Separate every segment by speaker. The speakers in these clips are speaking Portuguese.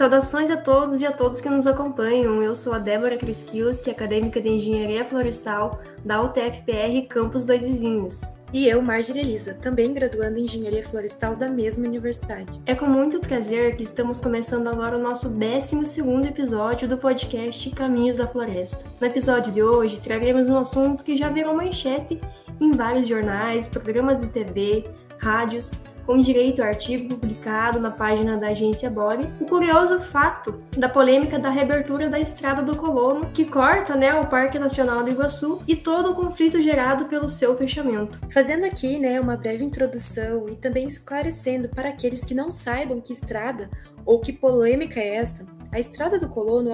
Speaker 1: Saudações a todos e a todas que nos acompanham. Eu sou a Débora Crisquios, acadêmica de Engenharia Florestal da UTFPR Campus Dois Vizinhos.
Speaker 2: E eu, Marjorie Elisa, também graduando em Engenharia Florestal da mesma universidade.
Speaker 1: É com muito prazer que estamos começando agora o nosso 12º episódio do podcast Caminhos da Floresta. No episódio de hoje, traremos um assunto que já virou manchete em vários jornais, programas de TV, rádios, com direito ao artigo publicado na página da agência Bore, o curioso fato da polêmica da reabertura da Estrada do Colono, que corta o Parque Nacional do Iguaçu, e todo o conflito gerado pelo seu fechamento.
Speaker 2: Fazendo aqui uma breve introdução e também esclarecendo para aqueles que não saibam que estrada ou que polêmica é esta, a Estrada do Colono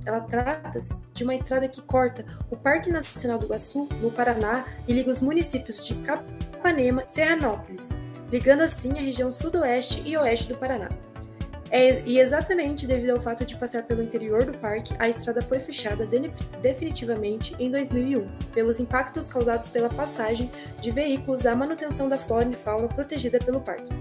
Speaker 2: ela trata-se de uma estrada que corta o Parque Nacional do Iguaçu, no Paraná, e liga os municípios de Capanema e Serranópolis, ligando assim a região sudoeste e oeste do Paraná. E exatamente devido ao fato de passar pelo interior do parque, a estrada foi fechada definitivamente em 2001, pelos impactos causados pela passagem de veículos à manutenção da flora e fauna protegida pelo parque.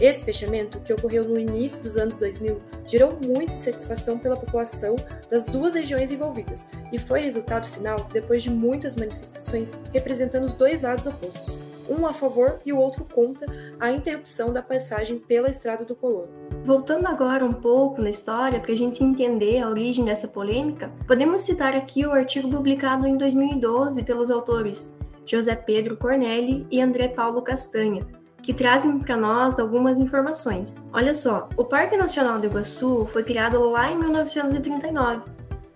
Speaker 2: Esse fechamento, que ocorreu no início dos anos 2000, gerou muita insatisfação pela população das duas regiões envolvidas e foi resultado final depois de muitas manifestações representando os dois lados opostos, um a favor e o outro contra a interrupção da passagem pela Estrada do Colono.
Speaker 1: Voltando agora um pouco na história, para a gente entender a origem dessa polêmica, podemos citar aqui o artigo publicado em 2012 pelos autores José Pedro Cornelli e André Paulo Castanha, que trazem para nós algumas informações. Olha só, o Parque Nacional do Iguaçu foi criado lá em 1939,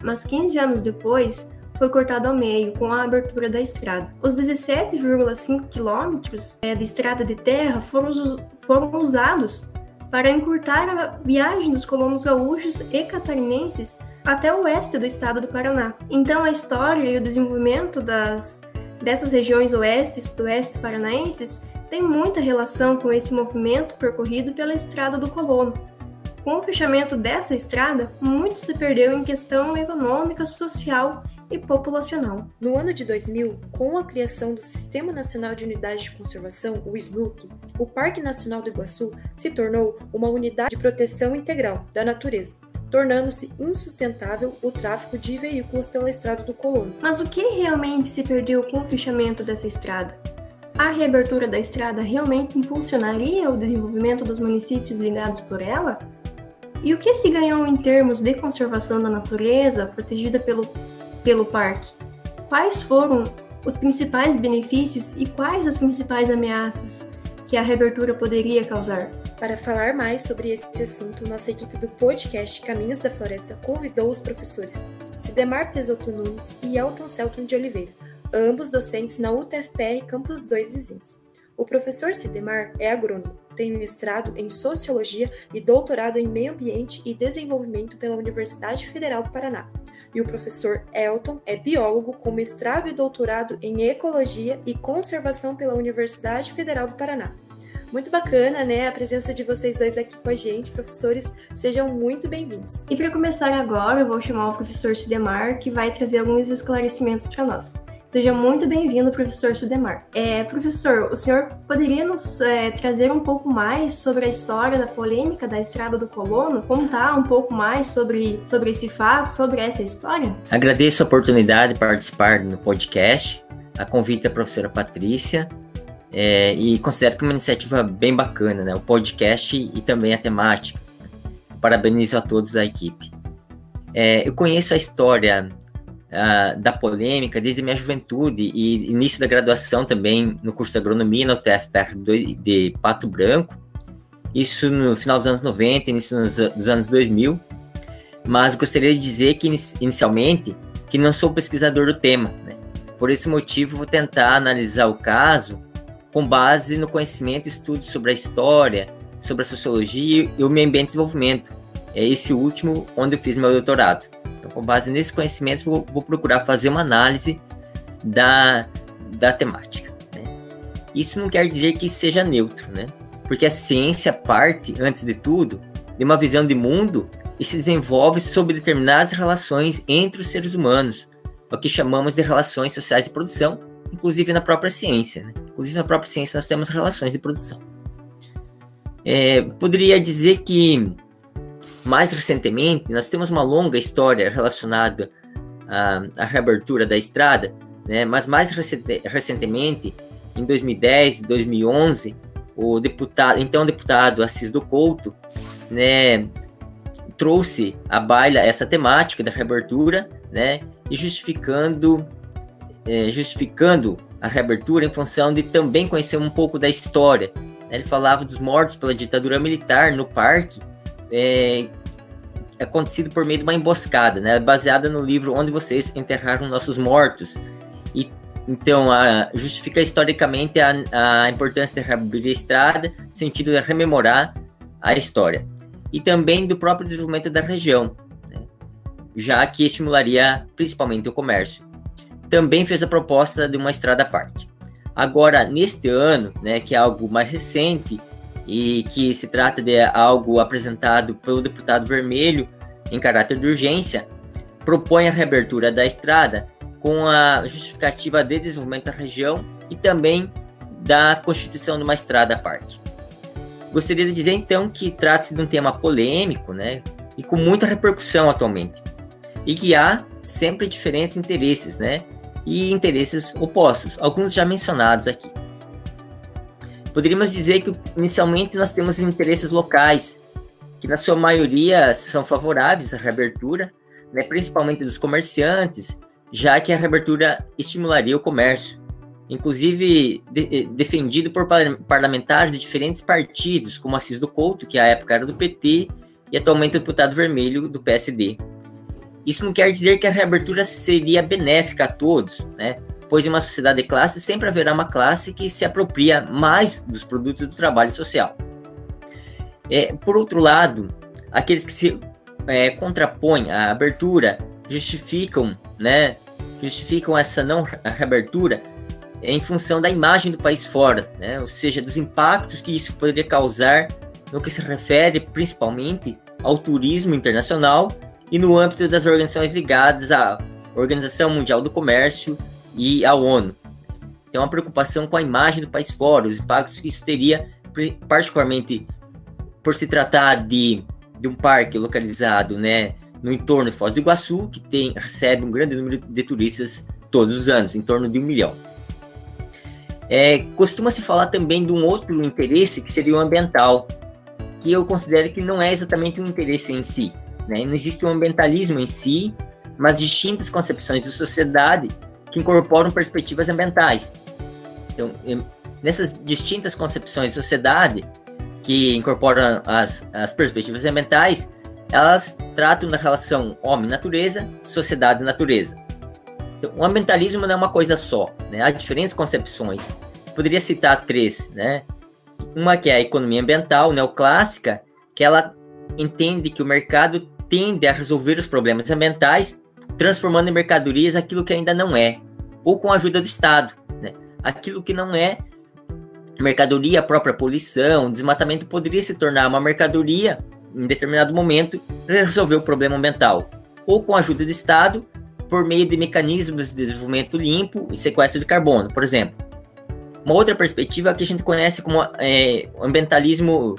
Speaker 1: mas 15 anos depois foi cortado ao meio com a abertura da estrada. Os 17,5 quilômetros de estrada de terra foram usados para encurtar a viagem dos colonos gaúchos e catarinenses até o oeste do estado do Paraná. Então a história e o desenvolvimento dessas regiões oeste e sudoeste paranaenses tem muita relação com esse movimento percorrido pela Estrada do Colono. Com o fechamento dessa estrada, muito se perdeu em questão econômica, social e populacional.
Speaker 2: No ano de 2000, com a criação do Sistema Nacional de Unidade de Conservação, o SNUC, o Parque Nacional do Iguaçu se tornou uma unidade de proteção integral da natureza, tornando-se insustentável o tráfego de veículos pela Estrada do Colono.
Speaker 1: Mas o que realmente se perdeu com o fechamento dessa estrada? A reabertura da estrada realmente impulsionaria o desenvolvimento dos municípios ligados por ela? E o que se ganhou em termos de conservação da natureza protegida pelo parque? Quais foram os principais benefícios e quais as principais ameaças que a reabertura poderia causar?
Speaker 2: Para falar mais sobre esse assunto, nossa equipe do podcast Caminhos da Floresta convidou os professores Sidemar Presoto Nunes e Elton Celton de Oliveira, ambos docentes na UTFPR Campus Dois Vizinhos. O professor Sidemar é agrônomo, tem mestrado em Sociologia e doutorado em Meio Ambiente e Desenvolvimento pela Universidade Federal do Paraná. E o professor Elton é biólogo com mestrado e doutorado em Ecologia e Conservação pela Universidade Federal do Paraná. Muito bacana, a presença de vocês dois aqui com a gente, professores. Sejam muito bem-vindos.
Speaker 1: E para começar agora, eu vou chamar o professor Sidemar, que vai trazer alguns esclarecimentos para nós. Seja muito bem-vindo, professor Sidemar. Professor, o senhor poderia nos trazer um pouco mais sobre a história da polêmica da Estrada do Colono? Contar um pouco mais sobre esse fato, sobre essa história?
Speaker 3: Agradeço a oportunidade de participar no podcast, a convite da professora Patrícia, e considero que é uma iniciativa bem bacana, o podcast e também a temática. Parabenizo a todos da equipe. Eu conheço a história da polêmica desde minha juventude e início da graduação também no curso de agronomia na UTFPR de Pato Branco, isso no final dos anos 90, início dos anos 2000, mas gostaria de dizer que inicialmente que não sou pesquisador do tema, Por esse motivo vou tentar analisar o caso com base no conhecimento e estudos sobre a história, sobre a sociologia e o meio ambiente e desenvolvimento, esse último onde eu fiz meu doutorado. Então, com base nesse conhecimento, vou procurar fazer uma análise da temática. Isso não quer dizer que seja neutro, porque a ciência parte, antes de tudo, de uma visão de mundo e se desenvolve sobre determinadas relações entre os seres humanos, o que chamamos de relações sociais de produção, inclusive na própria ciência. Inclusive na própria ciência nós temos relações de produção. Poderia dizer que mais recentemente, nós temos uma longa história relacionada à reabertura da estrada, né? Mas mais recentemente, em 2010, 2011, o deputado Assis do Couto, né, trouxe à baila essa temática da reabertura, né, e justificando a reabertura em função de também conhecer um pouco da história. Ele falava dos mortos pela ditadura militar no parque, acontecido por meio de uma emboscada, né, baseada no livro Onde Vocês Enterraram Nossos Mortos. E então justifica historicamente a importância de reabrir a estrada, no sentido de rememorar a história. E também do próprio desenvolvimento da região, né, já que estimularia principalmente o comércio. Também fez a proposta de uma estrada-parque. Agora, neste ano, né, que é algo mais recente e que se trata de algo apresentado pelo deputado Vermelho em caráter de urgência, propõe a reabertura da estrada com a justificativa de desenvolvimento da região e também da constituição de uma estrada-parque. Gostaria de dizer, então, que trata-se de um tema polêmico, né, e com muita repercussão atualmente, e que há sempre diferentes interesses, né, e interesses opostos, alguns já mencionados aqui. Poderíamos dizer que, inicialmente, nós temos interesses locais, que na sua maioria são favoráveis à reabertura, né, principalmente dos comerciantes, já que a reabertura estimularia o comércio, inclusive defendido por parlamentares de diferentes partidos, como Assis do Couto, que à época era do PT, e atualmente o deputado Vermelho do PSD. Isso não quer dizer que a reabertura seria benéfica a todos, né? Pois em uma sociedade de classe sempre haverá uma classe que se apropria mais dos produtos do trabalho social. Por outro lado, aqueles que se contrapõem à abertura justificam essa não reabertura em função da imagem do país fora, né? Ou seja, dos impactos que isso poderia causar no que se refere principalmente ao turismo internacional e no âmbito das organizações ligadas à Organização Mundial do Comércio e à ONU. Tem uma preocupação com a imagem do país fora, os impactos que isso teria, particularmente por se tratar de um parque localizado, né, no entorno de Foz do Iguaçu, que recebe um grande número de turistas todos os anos, em torno de 1 milhão. Costuma-se falar também de um outro interesse, que seria o ambiental, que eu considero que não é exatamente um interesse em si, né? Não existe um ambientalismo em si, mas distintas concepções de sociedade que incorporam perspectivas ambientais. Então, nessas distintas concepções de sociedade que incorporam as perspectivas ambientais, elas tratam da relação homem-natureza, sociedade-natureza. Então, o ambientalismo não é uma coisa só, né? Há diferentes concepções. Poderia citar 3, né? Uma que é a economia ambiental neoclássica, que ela entende que o mercado tende a resolver os problemas ambientais, transformando em mercadorias aquilo que ainda não é, ou com a ajuda do Estado, né? Aquilo que não é mercadoria, a própria poluição, desmatamento, poderia se tornar uma mercadoria em determinado momento para resolver o problema ambiental, ou com a ajuda do Estado, por meio de mecanismos de desenvolvimento limpo e sequestro de carbono, por exemplo. Uma outra perspectiva é que a gente conhece como ambientalismo,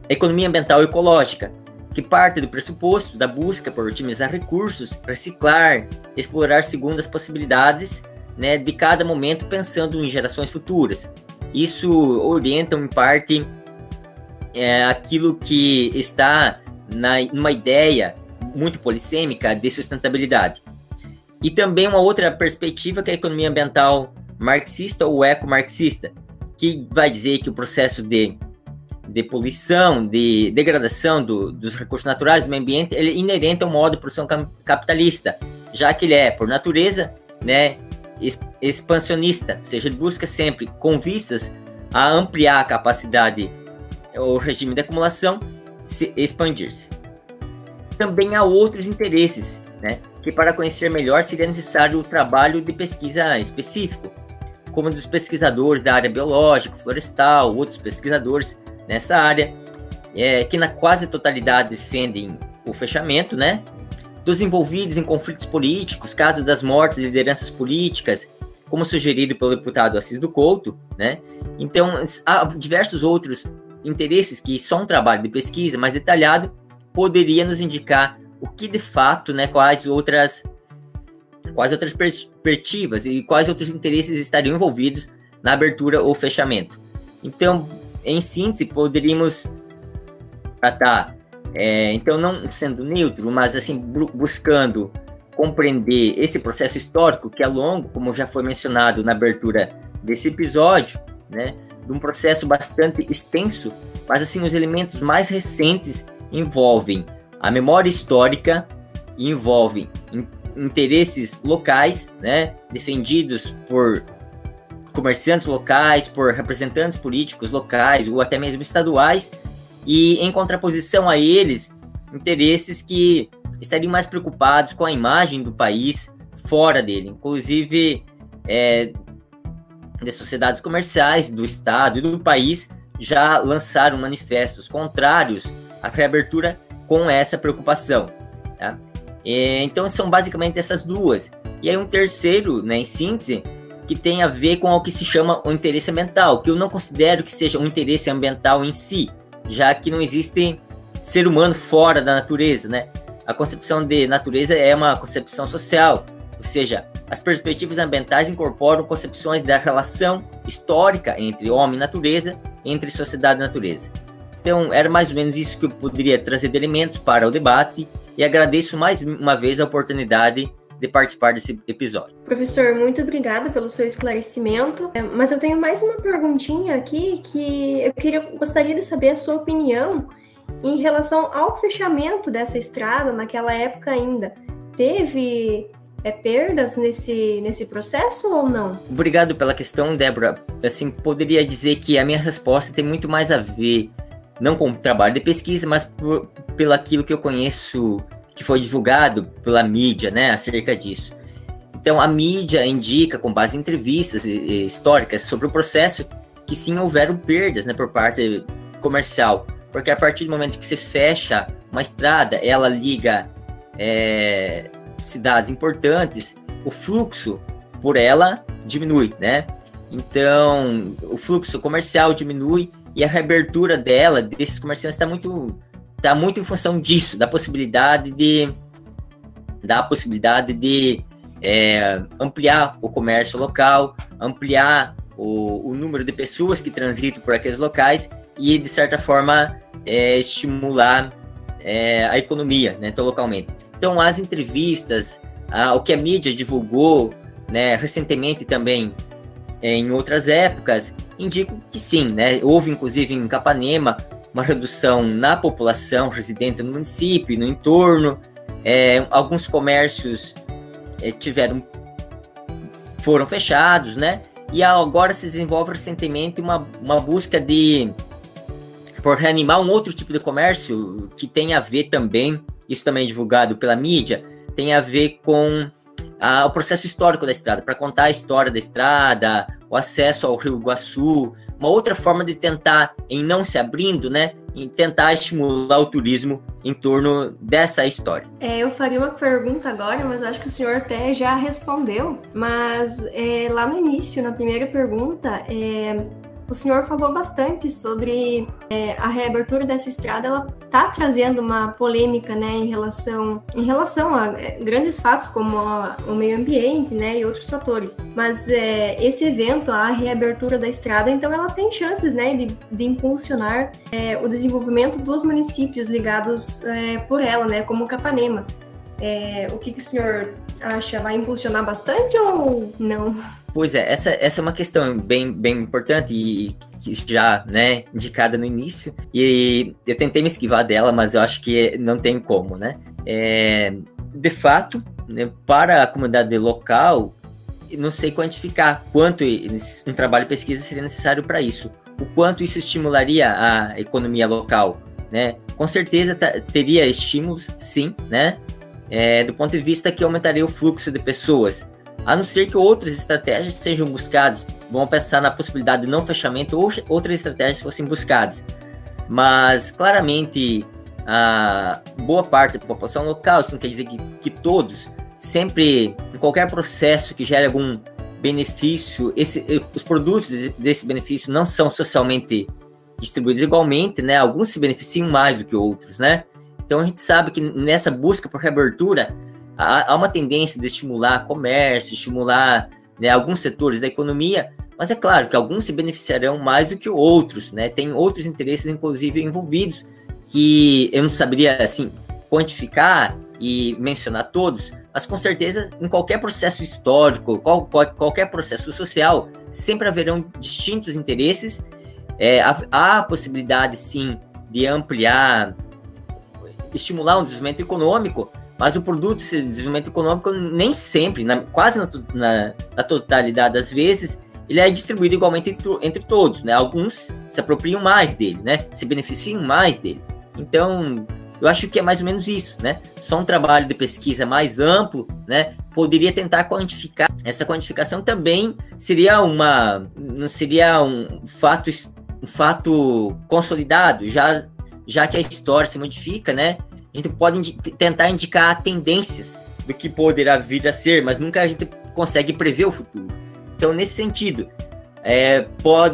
Speaker 3: economia ambiental ecológica, que parte do pressuposto da busca por otimizar recursos, reciclar, explorar segundo as possibilidades, né, de cada momento, pensando em gerações futuras. Isso orienta, em parte, aquilo que está numa ideia muito polissêmica de sustentabilidade. E também uma outra perspectiva, que é a economia ambiental marxista ou ecomarxista, que vai dizer que o processo de poluição, de degradação dos recursos naturais, do meio ambiente, ele é inerente ao modo de produção capitalista, já que ele é, por natureza, né, expansionista, ou seja, ele busca sempre, com vistas a ampliar a capacidade, o regime de acumulação, se expandir-se. Também há outros interesses, né, que para conhecer melhor seria necessário o trabalho de pesquisa específico, como dos pesquisadores da área biológica, florestal, outros pesquisadores nessa área, que na quase totalidade defendem o fechamento, né, dos envolvidos em conflitos políticos, casos das mortes de lideranças políticas, como sugerido pelo deputado Assis do Couto, né. Então, há diversos outros interesses que só um trabalho de pesquisa mais detalhado poderia nos indicar o que de fato, né, quais outras perspectivas e quais outros interesses estariam envolvidos na abertura ou fechamento. Então, em síntese, poderíamos tratar, então não sendo neutro, mas assim buscando compreender esse processo histórico que é longo, como já foi mencionado na abertura desse episódio, né, de um processo bastante extenso, mas assim os elementos mais recentes envolvem a memória histórica e envolvem interesses locais, né, defendidos por comerciantes locais, por representantes políticos locais ou até mesmo estaduais, e em contraposição a eles, interesses que estariam mais preocupados com a imagem do país fora dele, inclusive das sociedades comerciais do Estado e do país já lançaram manifestos contrários à reabertura com essa preocupação, tá? Então são basicamente essas duas. E aí um terceiro, né, em síntese, que tem a ver com o que se chama o interesse ambiental, que eu não considero que seja um interesse ambiental em si, já que não existe ser humano fora da natureza, né? A concepção de natureza é uma concepção social, ou seja, as perspectivas ambientais incorporam concepções da relação histórica entre homem e natureza, entre sociedade e natureza. Então, era mais ou menos isso que eu poderia trazer de elementos para o debate, e agradeço mais uma vez a oportunidade de participar desse episódio.
Speaker 1: Professor, muito obrigada pelo seu esclarecimento, mas eu tenho mais uma perguntinha aqui que eu gostaria de saber a sua opinião em relação ao fechamento dessa estrada naquela época ainda. Teve perdas nesse processo ou não?
Speaker 3: Obrigado pela questão, Débora. Assim, poderia dizer que a minha resposta tem muito mais a ver, não com o trabalho de pesquisa, mas pelo aquilo que eu conheço, que foi divulgado pela mídia, né, acerca disso. Então, a mídia indica, com base em entrevistas históricas sobre o processo, que sim, houveram perdas, né, por parte comercial, porque a partir do momento que se fecha uma estrada, ela liga cidades importantes, o fluxo por ela diminui, né? Então, o fluxo comercial diminui e a reabertura desses comerciantes está muito em função disso, da possibilidade de ampliar o comércio local, ampliar o número de pessoas que transitam por aqueles locais e, de certa forma, estimular a economia, né, localmente. Então, as entrevistas, o que a mídia divulgou, né, recentemente também, em outras épocas, indicam que sim, né, houve inclusive em Capanema uma redução na população residente no município, no entorno, alguns comércios foram fechados, né, e agora se desenvolve recentemente uma busca por reanimar um outro tipo de comércio que tem a ver também, isso também é divulgado pela mídia, tem a ver com o processo histórico da estrada, para contar a história da estrada, o acesso ao Rio Iguaçu, uma outra forma de tentar, em não se abrindo, né, em tentar estimular o turismo em torno dessa história.
Speaker 1: Eu faria uma pergunta agora, mas acho que o senhor até já respondeu, mas lá no início, na primeira pergunta, o senhor falou bastante sobre a reabertura dessa estrada. Ela está trazendo uma polêmica, né, em relação a grandes fatos como o meio ambiente, né, e outros fatores. Mas esse evento, a reabertura da estrada, então ela tem chances, né, de impulsionar o desenvolvimento dos municípios ligados por ela, né, como Capanema. O que o senhor acha? Vai impulsionar bastante ou não?
Speaker 3: Pois essa é uma questão bem importante e que já, né, indicada no início, e eu tentei me esquivar dela, mas eu acho que não tem como, né? De fato, né, para a comunidade local, não sei quantificar quanto um trabalho de pesquisa seria necessário para isso, o quanto isso estimularia a economia local, né? Com certeza teria estímulos, sim, né? Do ponto de vista que aumentaria o fluxo de pessoas, a não ser que outras estratégias sejam buscadas. Vamos pensar na possibilidade de não fechamento ou outras estratégias fossem buscadas. Mas, claramente, a boa parte da população local, isso não quer dizer que todos, sempre, em qualquer processo que gere algum benefício, os produtos desse benefício não são socialmente distribuídos igualmente, né? Alguns se beneficiam mais do que outros, né? Então a gente sabe que nessa busca por reabertura há uma tendência de estimular comércio, estimular, né, alguns setores da economia, mas é claro que alguns se beneficiarão mais do que outros, né? Tem outros interesses, inclusive, envolvidos, que eu não saberia, assim, quantificar e mencionar todos, mas com certeza, em qualquer processo histórico, qualquer processo social, sempre haverão distintos interesses. Há a possibilidade, sim, de ampliar, estimular um desenvolvimento econômico, mas o produto desse desenvolvimento econômico nem sempre, quase na totalidade das vezes, ele é distribuído igualmente entre todos, né? Alguns se apropriam mais dele, né? Se beneficiam mais dele. Então, eu acho que é mais ou menos isso, né? Só um trabalho de pesquisa mais amplo, né? Poderia tentar quantificar. Essa quantificação também seria não seria um fato consolidado, já que a história se modifica, né? A gente pode tentar indicar tendências do que poderá vir a ser, mas nunca a gente consegue prever o futuro. Então, nesse sentido,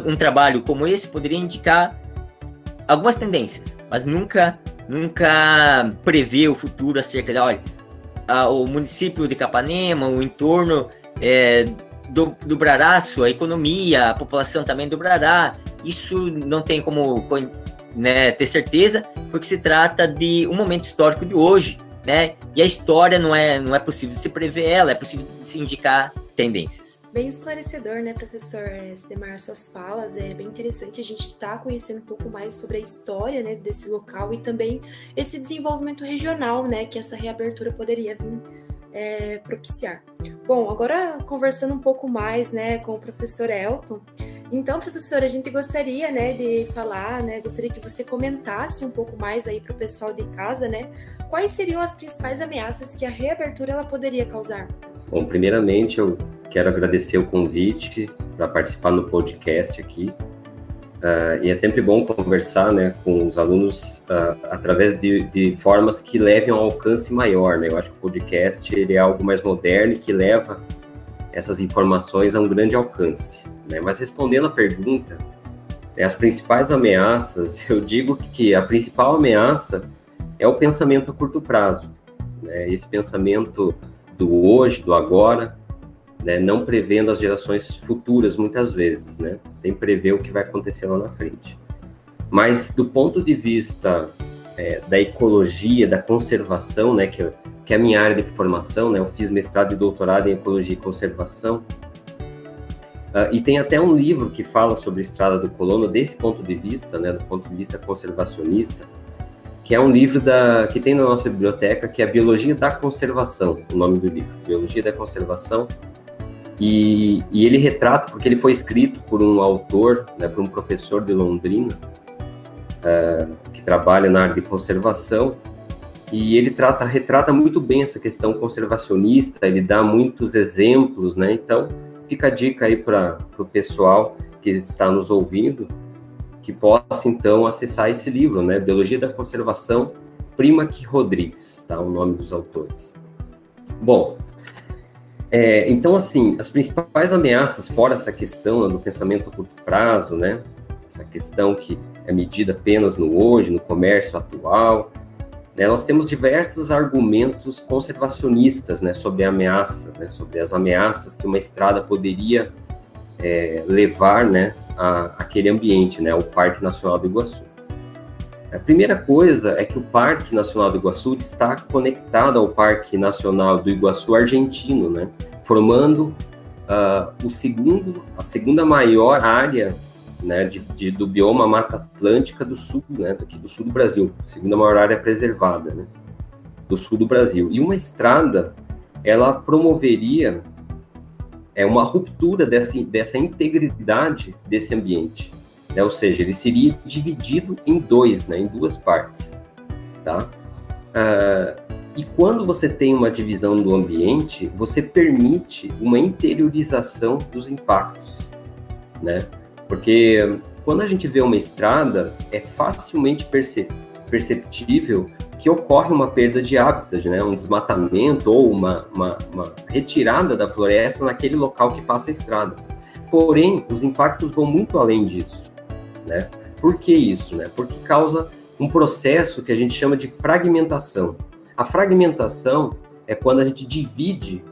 Speaker 3: um trabalho como esse poderia indicar algumas tendências, mas nunca prever o futuro acerca de, olha, o município de Capanema, o entorno dobrará sua economia, a população também dobrará. Isso não tem como, né, ter certeza, porque se trata de um momento histórico de hoje, né? E a história não é possível de se prever ela, é possível de se indicar tendências.
Speaker 2: Bem esclarecedor, né, professor Sidemar, suas falas. É bem interessante a gente estar conhecendo um pouco mais sobre a história, né, desse local e também esse desenvolvimento regional, né, que essa reabertura poderia vir propiciar. Bom, agora conversando um pouco mais, né, com o professor Elton. Então, professor, a gente gostaria, né, de falar, né, gostaria que você comentasse um pouco mais aí para o pessoal de casa, né, quais seriam as principais ameaças que a reabertura ela poderia causar?
Speaker 4: Bom, primeiramente eu quero agradecer o convite para participar no podcast aqui. E é sempre bom conversar, né, com os alunos através de formas que levem a um alcance maior, né? Eu acho que o podcast ele é algo mais moderno que leva essas informações a um grande alcance, né? Mas respondendo a pergunta, as principais ameaças, eu digo que a principal ameaça é o pensamento a curto prazo, né? Esse pensamento do hoje, do agora, né, não prevendo as gerações futuras muitas vezes, né, sem prever o que vai acontecer lá na frente. Mas do ponto de vista da ecologia, da conservação, né, que é a minha área de formação, né, eu fiz mestrado e doutorado em ecologia e conservação, e tem até um livro que fala sobre a Estrada do Colono desse ponto de vista, né, do ponto de vista conservacionista, que é um livro que tem na nossa biblioteca, que é a Biologia da Conservação, o nome do livro, Biologia da Conservação. E ele retrata, porque ele foi escrito por um autor, né, por um professor de Londrina, que trabalha na área de conservação, e ele retrata muito bem essa questão conservacionista, ele dá muitos exemplos, né? Então, fica a dica aí para o pessoal que está nos ouvindo, que possa, então, acessar esse livro, né? Biologia da Conservação, Primack Rodrigues, tá? O nome dos autores. Bom, então, assim, as principais ameaças, fora essa questão do pensamento a curto prazo, né? Essa questão que é medida apenas no hoje, no comércio atual, né? Nós temos diversos argumentos conservacionistas, né, sobre a ameaça, né, sobre as ameaças que uma estrada poderia levar, né, àquele ambiente, né, o Parque Nacional do Iguaçu. A primeira coisa é que o Parque Nacional do Iguaçu está conectado ao Parque Nacional do Iguaçu argentino, né, formando a segunda maior área, né, do bioma Mata Atlântica do sul, né, aqui do sul do Brasil, segunda maior área preservada, né, do sul do Brasil. E uma estrada, ela promoveria uma ruptura dessa integridade desse ambiente, né, ou seja, ele seria dividido em duas partes, tá? E quando você tem uma divisão do ambiente, você permite uma interiorização dos impactos, né? Porque quando a gente vê uma estrada, é facilmente perceptível que ocorre uma perda de hábitat, né? Um desmatamento ou uma retirada da floresta naquele local que passa a estrada. Porém, os impactos vão muito além disso, né? Por que isso, né? Porque causa um processo que a gente chama de fragmentação. A fragmentação é quando a gente divide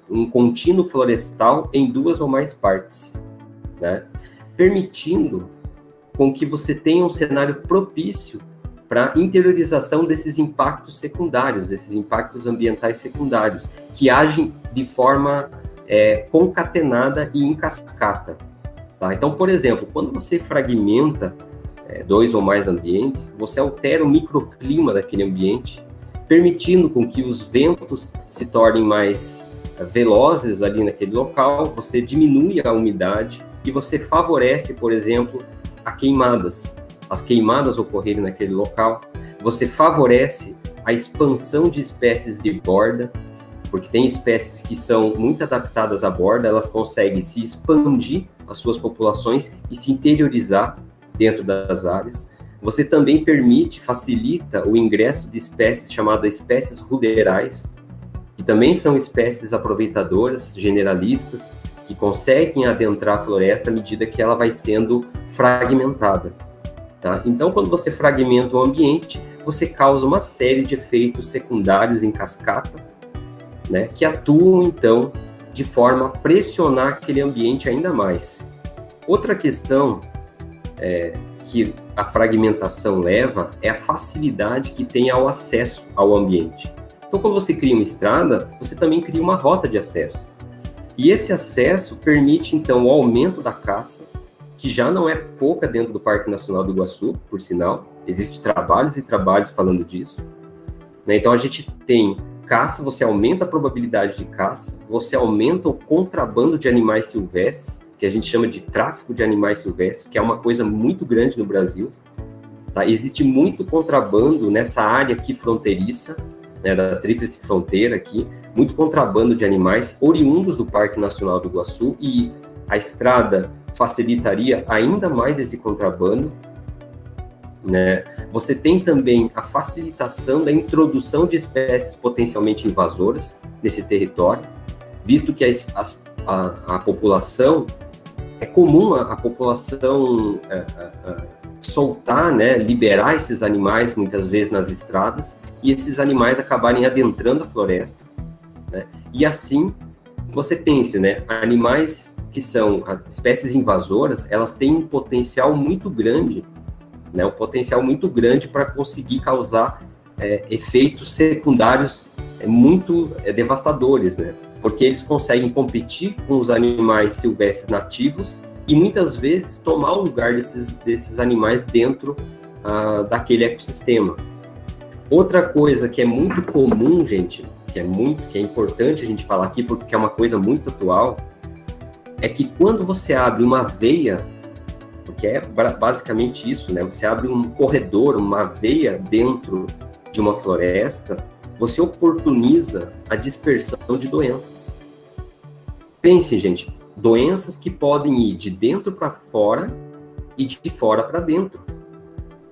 Speaker 4: um contínuo florestal em 2 ou mais partes, né? Permitindo com que você tenha um cenário propício para interiorização desses impactos secundários, desses impactos ambientais secundários, que agem de forma concatenada e em cascata. Tá? Então, por exemplo, quando você fragmenta 2 ou mais ambientes, você altera o microclima daquele ambiente, permitindo com que os ventos se tornem mais velozes ali naquele local, você diminui a umidade e você favorece, por exemplo, as queimadas ocorrerem naquele local, você favorece a expansão de espécies de borda, porque tem espécies que são muito adaptadas à borda, elas conseguem se expandir as suas populações e se interiorizar dentro das áreas. Você também facilita o ingresso de espécies chamadas espécies ruderais, que também são espécies aproveitadoras, generalistas, que conseguem adentrar a floresta à medida que ela vai sendo fragmentada. Tá? Então, quando você fragmenta o ambiente, você causa uma série de efeitos secundários em cascata, né, que atuam, então, de forma a pressionar aquele ambiente ainda mais. Outra questão que a fragmentação leva é a facilidade que tem ao acesso ao ambiente. Então, quando você cria uma estrada, você também cria uma rota de acesso. E esse acesso permite, então, o aumento da caça, que já não é pouca dentro do Parque Nacional do Iguaçu, por sinal. Existem trabalhos e trabalhos falando disso. Né? Então, a gente tem caça, você aumenta a probabilidade de caça, você aumenta o contrabando de animais silvestres, que a gente chama de tráfico de animais silvestres, que é uma coisa muito grande no Brasil. Tá? Existe muito contrabando nessa área aqui fronteiriça, né, da Tríplice Fronteira aqui, muito contrabando de animais oriundos do Parque Nacional do Iguaçu, e a estrada facilitaria ainda mais esse contrabando, né? Você tem também a facilitação da introdução de espécies potencialmente invasoras nesse território, visto que a população, é comum a população soltar, né, liberar esses animais muitas vezes nas estradas, e esses animais acabarem adentrando a floresta, né? E assim, você pense, né, animais que são espécies invasoras, elas têm um potencial muito grande, né, um potencial muito grande para conseguir causar efeitos secundários muito devastadores, né? Porque eles conseguem competir com os animais silvestres nativos e muitas vezes tomar o lugar desses animais dentro daquele ecossistema. Outra coisa que é muito comum, gente, que é importante a gente falar aqui, porque é uma coisa muito atual, é que quando você abre uma veia, porque é basicamente isso, né? Você abre um corredor, uma veia dentro de uma floresta, você oportuniza a dispersão de doenças. Pense, gente, doenças que podem ir de dentro para fora e de fora para dentro,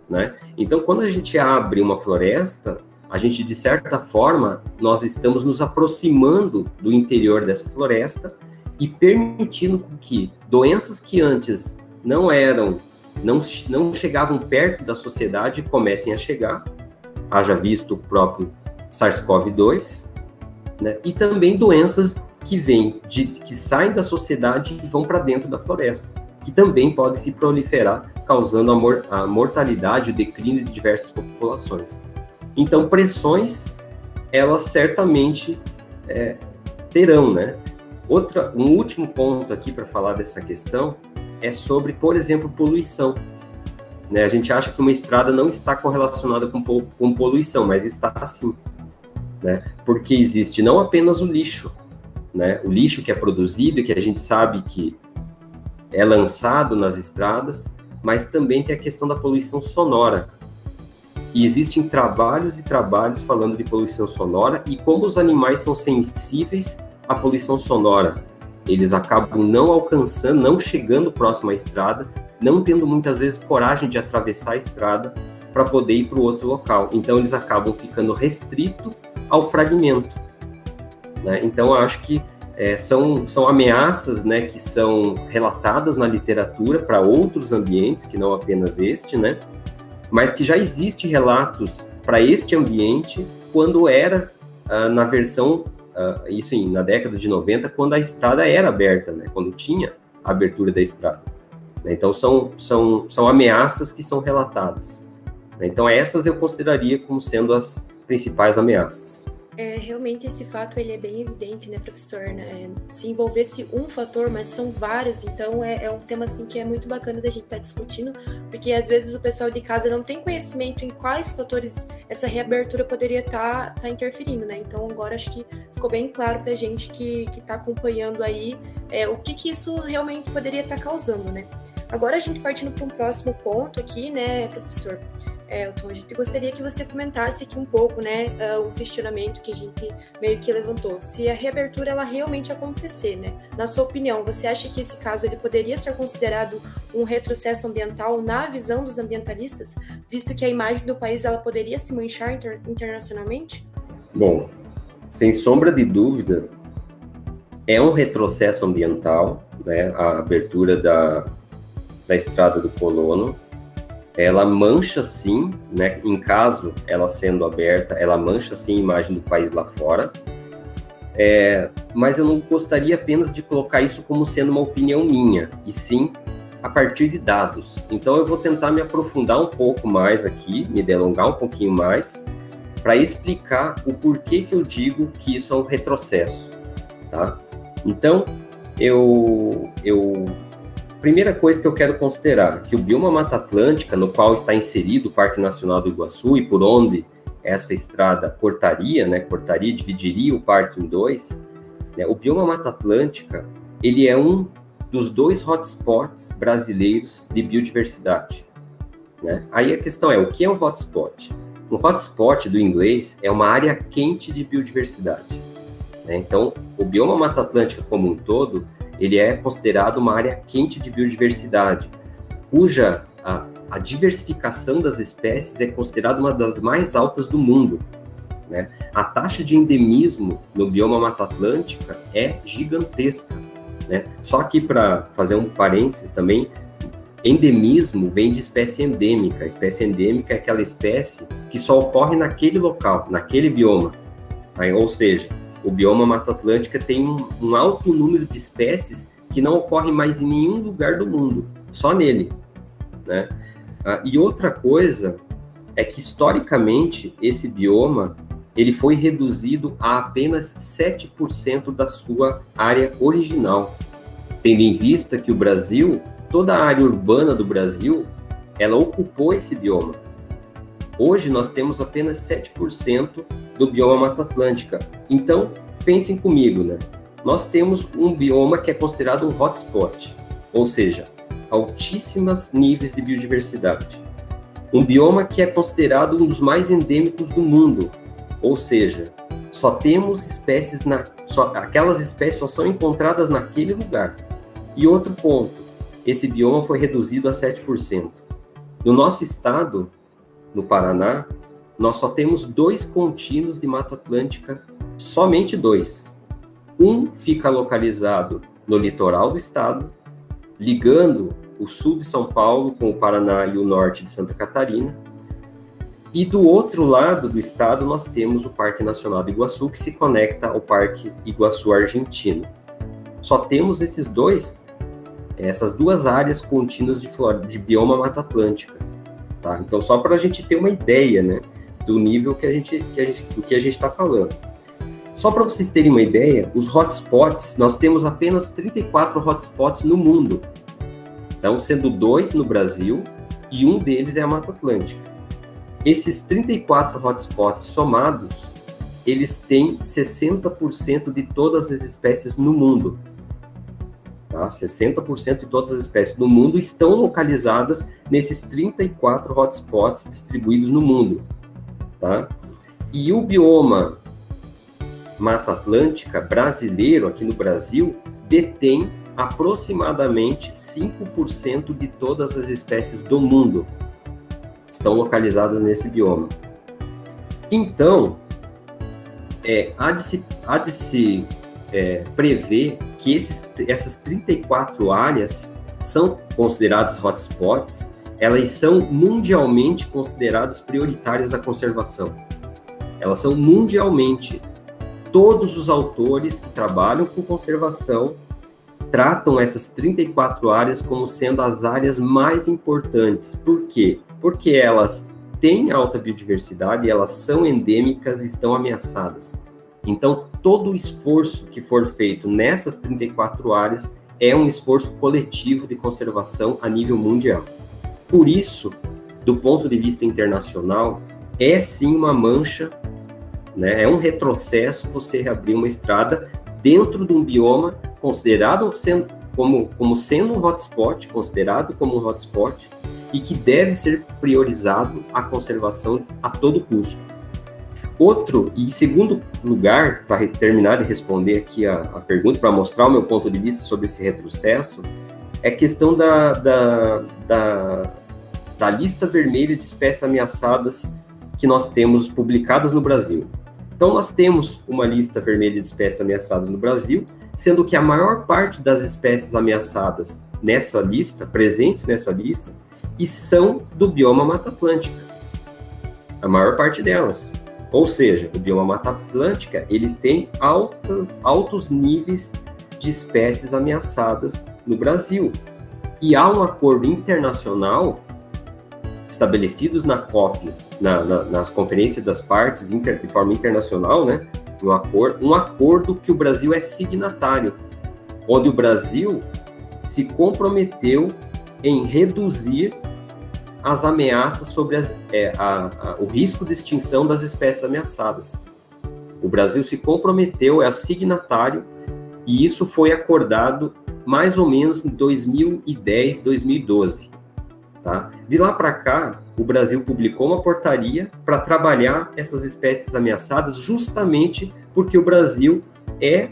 Speaker 4: né? Então, quando a gente abre uma floresta, a gente, de certa forma, nós estamos nos aproximando do interior dessa floresta e permitindo que doenças que antes não chegavam perto da sociedade comecem a chegar, haja visto o próprio SARS-CoV-2, né? E também doenças que saem da sociedade e vão para dentro da floresta, que também podem se proliferar, causando a mortalidade e o declínio de diversas populações. Então, pressões, elas certamente terão, né? Um último ponto aqui para falar dessa questão é sobre, por exemplo, poluição. Né? A gente acha que uma estrada não está correlacionada com poluição, mas está sim. Né? Porque existe não apenas o lixo, né? O lixo que é produzido e que a gente sabe que é lançado nas estradas, mas também tem a questão da poluição sonora. E existem trabalhos e trabalhos falando de poluição sonora e como os animais são sensíveis à poluição sonora. Eles acabam não alcançando, não chegando próximo à estrada, não tendo muitas vezes coragem de atravessar a estrada para poder ir para o outro local. Então, eles acabam ficando restritos ao fragmento. Né? Então, eu acho que são ameaças, né, que são relatadas na literatura para outros ambientes, que não apenas este, né? mas que já existe relatos para este ambiente quando era na versão, isso na década de 90, quando a estrada era aberta, né? Quando tinha a abertura da estrada. Então, são ameaças que são relatadas. Então, essas eu consideraria como sendo as principais ameaças.
Speaker 2: Realmente esse fato ele é bem evidente, né, professor? Né? Se envolvesse um fator, mas são vários, então é um tema assim, que é muito bacana da gente estar discutindo, porque às vezes o pessoal de casa não tem conhecimento em quais fatores essa reabertura poderia estar interferindo, né? Então agora acho que ficou bem claro para a gente que está acompanhando aí o que isso realmente poderia estar causando, né? Agora a gente partindo para um próximo ponto aqui, né, professor? Elton, a gente gostaria que você comentasse aqui um pouco, né, o questionamento que a gente meio que levantou. Se a reabertura ela realmente acontecer, né? Na sua opinião, você acha que esse caso ele poderia ser considerado um retrocesso ambiental na visão dos ambientalistas, visto que a imagem do país ela poderia se manchar internacionalmente?
Speaker 4: Bom, sem sombra de dúvida, é um retrocesso ambiental, né, a abertura da estrada do colono. Ela mancha sim, né, em caso ela sendo aberta, ela mancha sim a imagem do país lá fora, mas eu não gostaria apenas de colocar isso como sendo uma opinião minha, e sim a partir de dados. Então eu vou tentar me aprofundar um pouco mais aqui, me delongar um pouquinho mais, para explicar o porquê que eu digo que isso é um retrocesso, tá? Então, primeira coisa que eu quero considerar, que o bioma Mata Atlântica, no qual está inserido o Parque Nacional do Iguaçu e por onde essa estrada cortaria, dividiria o parque em dois, né, o bioma Mata Atlântica, ele é um dos 2 hotspots brasileiros de biodiversidade, né? Aí a questão é, o que é um hotspot? Um hotspot, do inglês, é uma área quente de biodiversidade, né? Então, o bioma Mata Atlântica como um todo, ele é considerado uma área quente de biodiversidade, cuja a diversificação das espécies é considerada uma das mais altas do mundo, né? A taxa de endemismo no bioma Mata Atlântica é gigantesca, né? Só que, para fazer um parênteses também, endemismo vem de espécie endêmica. A espécie endêmica é aquela espécie que só ocorre naquele local, naquele bioma. Aí, ou seja, o bioma Mata Atlântica tem um alto número de espécies que não ocorrem mais em nenhum lugar do mundo, só nele, né? E outra coisa é que, historicamente, esse bioma ele foi reduzido a apenas 7% da sua área original, tendo em vista que o Brasil, toda a área urbana do Brasil, ela ocupou esse bioma. Hoje nós temos apenas 7% do bioma Mata Atlântica. Então, pensem comigo, né? Nós temos um bioma que é considerado um hotspot, ou seja, altíssimos níveis de biodiversidade. Um bioma que é considerado um dos mais endêmicos do mundo, ou seja, só temos espécies, aquelas espécies só são encontradas naquele lugar. E outro ponto, esse bioma foi reduzido a 7%. No nosso estado, no Paraná, nós só temos 2 contínuos de Mata Atlântica, somente 2. Um fica localizado no litoral do estado, ligando o sul de São Paulo com o Paraná e o norte de Santa Catarina. E do outro lado do estado nós temos o Parque Nacional do Iguaçu, que se conecta ao Parque Iguaçu Argentino. Só temos essas 2 áreas contínuas de bioma Mata Atlântica, tá? Então, só para a gente ter uma ideia, né, do nível do que a gente está falando. Só para vocês terem uma ideia, os hotspots, nós temos apenas 34 hotspots no mundo. Então, sendo 2 no Brasil e um deles é a Mata Atlântica. Esses 34 hotspots somados, eles têm 60% de todas as espécies no mundo. Tá? 60% de todas as espécies do mundo estão localizadas nesses 34 hotspots distribuídos no mundo. Tá? E o bioma Mata Atlântica brasileiro, aqui no Brasil, detém aproximadamente 5% de todas as espécies do mundo. Estão localizadas nesse bioma. Então, há de se prever que essas 34 áreas são consideradas hotspots, elas são mundialmente consideradas prioritárias à conservação. Elas são mundialmente. Todos os autores que trabalham com conservação tratam essas 34 áreas como sendo as áreas mais importantes. Por quê? Porque elas têm alta biodiversidade, elas são endêmicas e estão ameaçadas. Então, todo o esforço que for feito nessas 34 áreas é um esforço coletivo de conservação a nível mundial. Por isso, do ponto de vista internacional, é sim uma mancha, né? É um retrocesso você reabrir uma estrada dentro de um bioma considerado como sendo um hotspot, considerado como um hotspot, e que deve ser priorizado a conservação a todo custo. Outro, e segundo lugar, para terminar de responder aqui a pergunta, para mostrar o meu ponto de vista sobre esse retrocesso, é a questão da lista vermelha de espécies ameaçadas que nós temos publicadas no Brasil. Então, nós temos uma lista vermelha de espécies ameaçadas no Brasil, sendo que a maior parte das espécies ameaçadas nessa lista, presentes nessa lista, e são do bioma Mata Atlântica. A maior parte delas. Ou seja, o bioma Mata Atlântica, ele tem altos níveis de espécies ameaçadas no Brasil. E há um acordo internacional estabelecidos na COP, nas conferências das partes de forma internacional, né? Um acordo que o Brasil é signatário, onde o Brasil se comprometeu em reduzir as ameaças sobre o risco de extinção das espécies ameaçadas. O Brasil se comprometeu, é signatário, e isso foi acordado mais ou menos em 2010, 2012. Tá? De lá para cá, o Brasil publicou uma portaria para trabalhar essas espécies ameaçadas, justamente porque o Brasil é,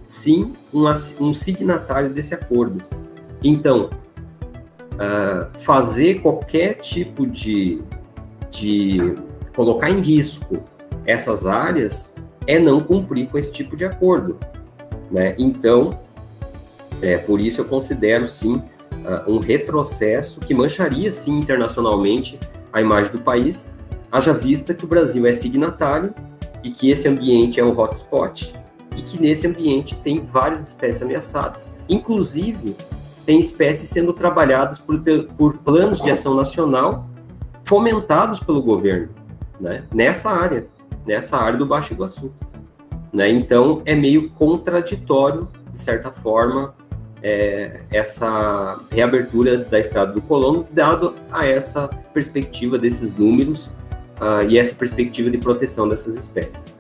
Speaker 4: sim, um signatário desse acordo. Então, fazer qualquer tipo de colocar em risco essas áreas é não cumprir com esse tipo de acordo, né? Então, por isso eu considero, sim, um retrocesso que mancharia, sim, internacionalmente a imagem do país, haja vista que o Brasil é signatário e que esse ambiente é um hotspot e que nesse ambiente tem várias espécies ameaçadas. Inclusive, tem espécies sendo trabalhadas por planos de ação nacional fomentados pelo governo, né? Nessa área do Baixo Iguaçu, né? Então, é meio contraditório, de certa forma, essa reabertura da Estrada do Colono, dado a essa perspectiva desses números e essa perspectiva de proteção dessas espécies.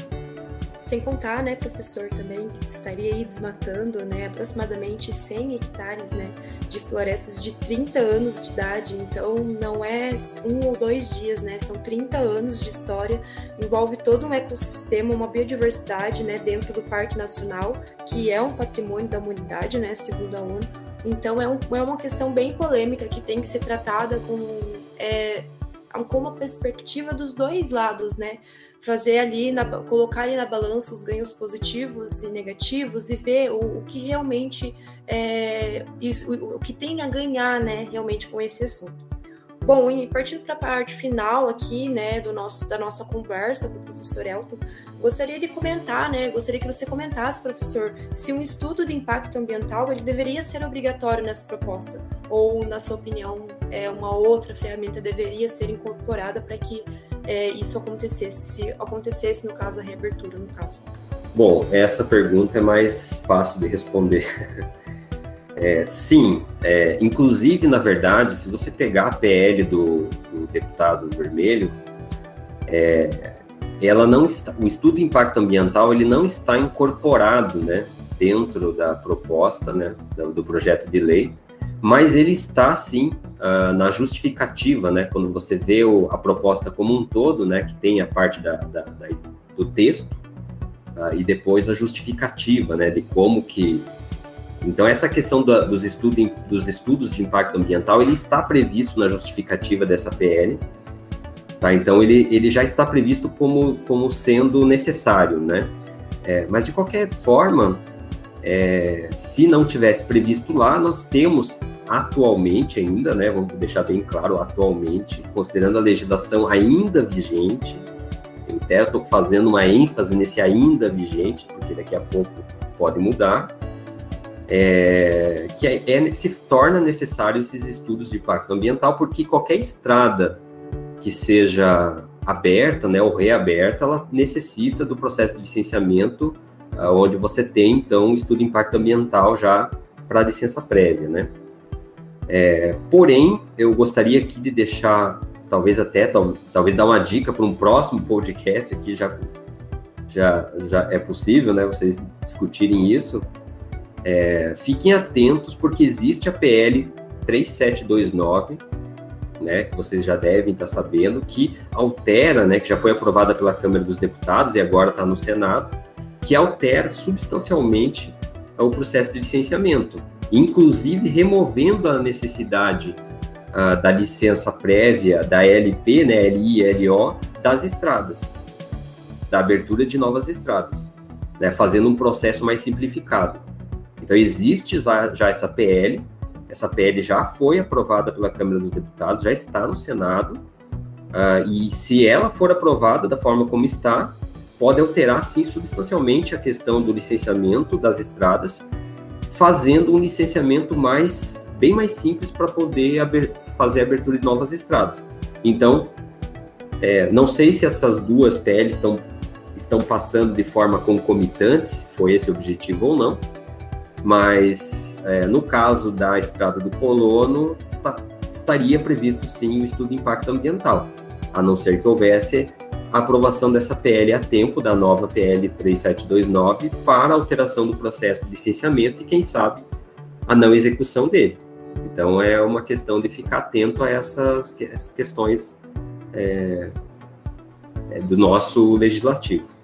Speaker 2: Sem contar, né, professor, também que estaria aí desmatando, né, aproximadamente 100 hectares, né, de florestas de 30 anos de idade. Então, não é 1 ou 2 dias, né, são 30 anos de história. Envolve todo um ecossistema, uma biodiversidade, né, dentro do Parque Nacional, que é um patrimônio da humanidade, né, segundo a ONU. Então, é uma questão bem polêmica que tem que ser tratada com uma perspectiva dos dois lados, né? Fazer ali, colocar ali na balança os ganhos positivos e negativos e ver o que realmente o que tem a ganhar, né, realmente com esse assunto. Bom, e partindo para a parte final aqui, né, da nossa conversa com o professor Elton, gostaria de comentar, né, gostaria que você comentasse, professor, se um estudo de impacto ambiental ele deveria ser obrigatório nessa proposta, ou, na sua opinião, uma outra ferramenta deveria ser incorporada para que isso acontecesse, se acontecesse, no caso, a reabertura, no caso.
Speaker 4: Bom, essa pergunta é mais fácil de responder. Sim, inclusive, na verdade, se você pegar a PL do deputado Vermelho, ela não está, o estudo de impacto ambiental ele não está incorporado, né, dentro da proposta, né, do projeto de lei, mas ele está, sim, na justificativa, né, quando você vê a proposta como um todo, né, que tem a parte do texto, e depois a justificativa, né, de como que... Então, essa questão dos estudos de impacto ambiental, ele está previsto na justificativa dessa PL, tá? Então, ele já está previsto como sendo necessário, né? Mas, de qualquer forma, se não tivesse previsto lá, nós temos atualmente ainda, né, vamos deixar bem claro, atualmente, considerando a legislação ainda vigente, eu até estou fazendo uma ênfase nesse ainda vigente, porque daqui a pouco pode mudar, se torna necessário esses estudos de impacto ambiental, porque qualquer estrada que seja aberta, né, ou reaberta, ela necessita do processo de licenciamento, onde você tem, então, um estudo de impacto ambiental já para a licença prévia, né. Porém, eu gostaria aqui de deixar, talvez dar uma dica para um próximo podcast aqui, já é possível, né, vocês discutirem isso. Fiquem atentos, porque existe a PL 3729, né, que vocês já devem estar sabendo, que altera, né, que já foi aprovada pela Câmara dos Deputados e agora está no Senado, que altera substancialmente o processo de licenciamento, inclusive removendo a necessidade da licença prévia da LP, né, LI e LO, das estradas, da abertura de novas estradas, né, fazendo um processo mais simplificado. Então, existe já essa PL já foi aprovada pela Câmara dos Deputados, já está no Senado, e se ela for aprovada da forma como está, pode alterar, sim, substancialmente a questão do licenciamento das estradas, fazendo um licenciamento bem mais simples para poder fazer a abertura de novas estradas. Então, não sei se essas duas PLs estão passando de forma concomitante, se foi esse o objetivo ou não, mas no caso da Estrada do Colono, estaria previsto sim o estudo de impacto ambiental, a não ser que houvesse a aprovação dessa PL a tempo, da nova PL 3729, para alteração do processo de licenciamento e, quem sabe, a não execução dele. Então, é uma questão de ficar atento a essas questões do nosso legislativo.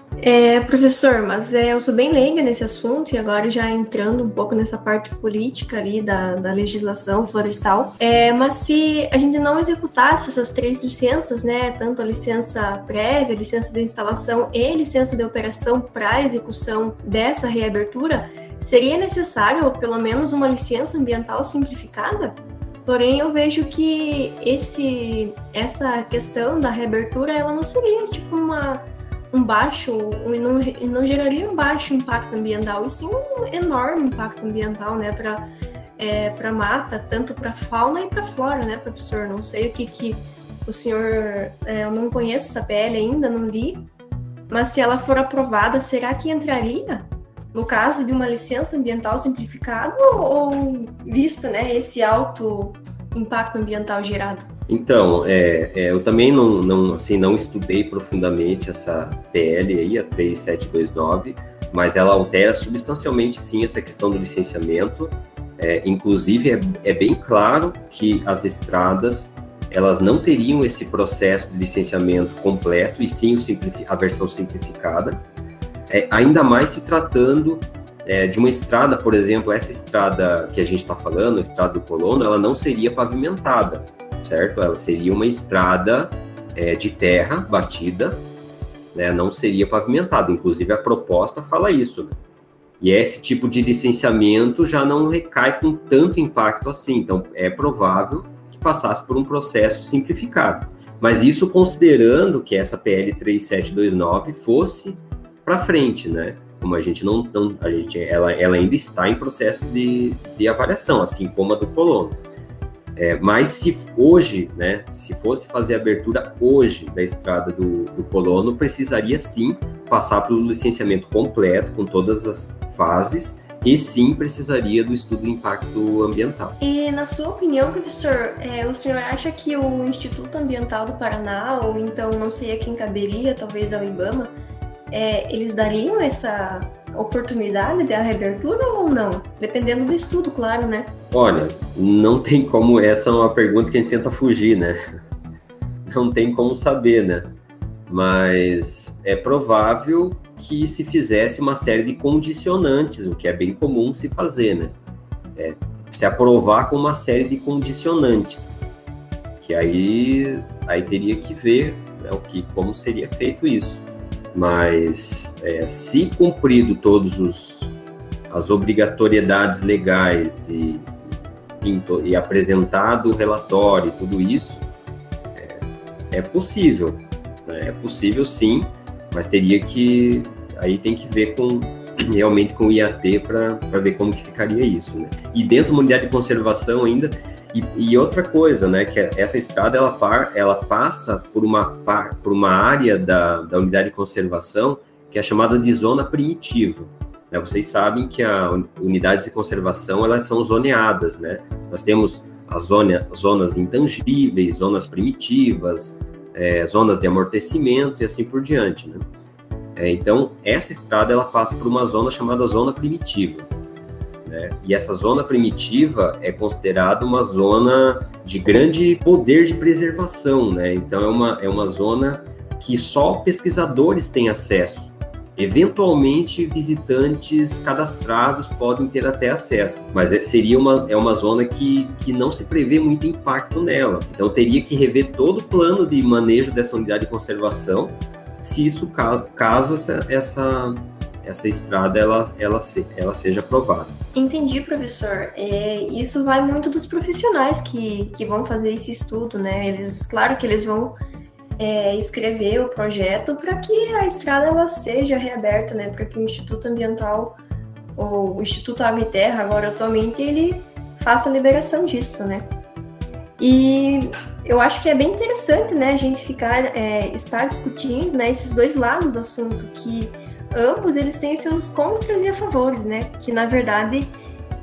Speaker 1: Professor, mas eu sou bem leiga nesse assunto, e agora já entrando um pouco nessa parte política ali da legislação florestal, mas se a gente não executasse essas 3 licenças, né, tanto a licença prévia, a licença de instalação e a licença de operação para a execução dessa reabertura, seria necessário pelo menos uma licença ambiental simplificada? Porém, eu vejo que essa questão da reabertura, ela não seria tipo não geraria um baixo impacto ambiental, e sim um enorme impacto ambiental, né, para mata, tanto para fauna e para flora, né, professor? Não sei o que o senhor, eu não conheço essa PL ainda, não li, mas se ela for aprovada, será que entraria no caso de uma licença ambiental simplificada, ou visto, né, esse alto impacto ambiental gerado?
Speaker 4: Então, eu também não estudei profundamente essa PL aí, a 3729, mas ela altera substancialmente, sim, essa questão do licenciamento. Inclusive, é bem claro que as estradas, elas não teriam esse processo de licenciamento completo, e sim a versão simplificada, ainda mais se tratando de uma estrada, por exemplo, essa estrada que a gente está falando, a Estrada do Colono, ela não seria pavimentada, certo? Ela seria uma estrada de terra batida, né? Não seria pavimentada. Inclusive, a proposta fala isso, né? E esse tipo de licenciamento já não recai com tanto impacto assim. Então, é provável que passasse por um processo simplificado. Mas isso considerando que essa PL 3729 fosse para frente, né? Como ela ainda está em processo de avaliação, assim como a do Colono. Mas se hoje, né, se fosse fazer a abertura hoje da Estrada do Colono, precisaria sim passar pelo licenciamento completo, com todas as fases, e sim precisaria do estudo de impacto ambiental.
Speaker 1: E na sua opinião, professor, o senhor acha que o Instituto Ambiental do Paraná, ou então não sei a quem caberia, talvez ao IBAMA, eles dariam essa oportunidade de reabertura ou não? Dependendo do estudo, claro, né?
Speaker 4: Olha, não tem como, essa é uma pergunta que a gente tenta fugir, né? Não tem como saber, né? Mas é provável que se fizesse uma série de condicionantes, o que é bem comum se fazer, né? Se aprovar com uma série de condicionantes, que aí teria que ver, né, como seria feito isso. Mas se cumprido todos as obrigatoriedades legais enfim, e apresentado o relatório e tudo isso, é possível, né? É possível sim, mas aí tem que ver realmente com o IAT para ver como que ficaria isso, né? E dentro de uma unidade de conservação ainda, e outra coisa, né, que essa estrada ela passa por uma área da unidade de conservação que é chamada de zona primitiva. Né? Vocês sabem que as unidades de conservação elas são zoneadas, né? Nós temos as zonas intangíveis, zonas primitivas, zonas de amortecimento e assim por diante, né? Então, essa estrada ela passa por uma zona chamada zona primitiva, né? E essa zona primitiva é considerada uma zona de grande poder de preservação, né? Então, é uma zona que só pesquisadores têm acesso. Eventualmente, visitantes cadastrados podem ter até acesso, mas seria uma zona que não se prevê muito impacto nela. Então, teria que rever todo o plano de manejo dessa unidade de conservação, se isso, caso essa estrada ela seja aprovada.
Speaker 1: Entendi, professor. Isso vai muito dos profissionais que vão fazer esse estudo, né? Claro que eles vão escrever o projeto para que a estrada ela seja reaberta, né? Para que o Instituto Ambiental, ou o Instituto Água e Terra, agora atualmente, ele faça a liberação disso, né? E eu acho que é bem interessante, né, a gente estar discutindo, né, esses dois lados do assunto, que ambos eles têm seus contras e a favores, né? Que na verdade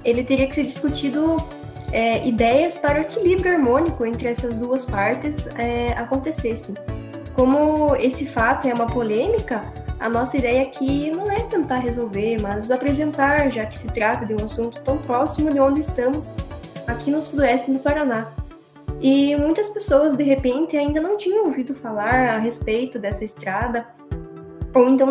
Speaker 1: ele teria que ser discutido ideias para o equilíbrio harmônico entre essas duas partes acontecessem. Como esse fato é uma polêmica, a nossa ideia aqui não é tentar resolver, mas apresentar, já que se trata de um assunto tão próximo de onde estamos, aqui no sudoeste do Paraná. E muitas pessoas, de repente, ainda não tinham ouvido falar a respeito dessa estrada, ou então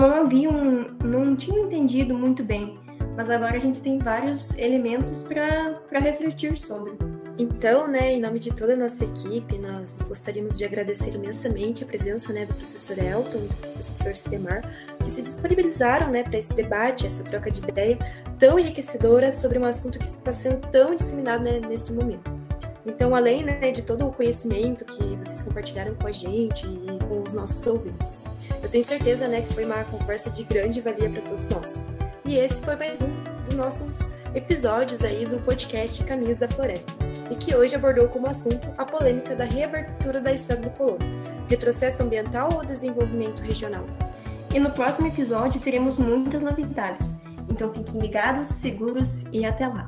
Speaker 1: não tinham entendido muito bem. Mas agora a gente tem vários elementos para refletir sobre.
Speaker 2: Então, né, em nome de toda a nossa equipe, nós gostaríamos de agradecer imensamente a presença, né, do professor Elton e do professor Sidemar, que se disponibilizaram, né, para esse debate, essa troca de ideia tão enriquecedora sobre um assunto que está sendo tão disseminado, né, nesse momento. Então, além, né, de todo o conhecimento que vocês compartilharam com a gente e com os nossos ouvintes, eu tenho certeza, né, que foi uma conversa de grande valia para todos nós. E esse foi mais um dos nossos episódios aí do podcast Caminhos da Floresta, e que hoje abordou como assunto a polêmica da reabertura da Estrada do Colono, retrocesso ambiental ou desenvolvimento regional.
Speaker 1: E no próximo episódio teremos muitas novidades, então fiquem ligados, seguros e até lá!